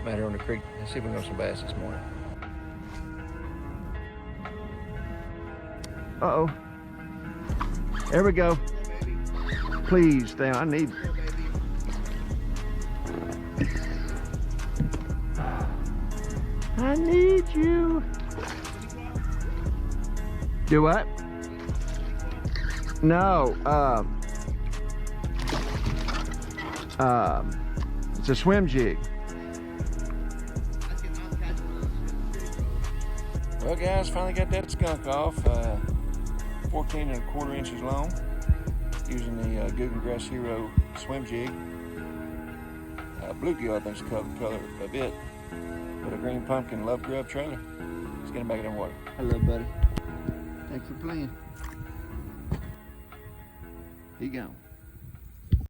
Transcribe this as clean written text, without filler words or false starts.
I'm out here on the creek. Let's see if we can get some bass this morning. Uh-oh. There we go. Please, stay on. I need... I need you. Do what? No. It's a swim jig. Well, guys, finally got that skunk off. 14 1/4 inches long, using the Googan Grass Hero swim jig. Bluegill, I think, is the color of it. With a green pumpkin love grub trailer. Let's get him back in the water. Hello, buddy. Thanks for playing. He gone.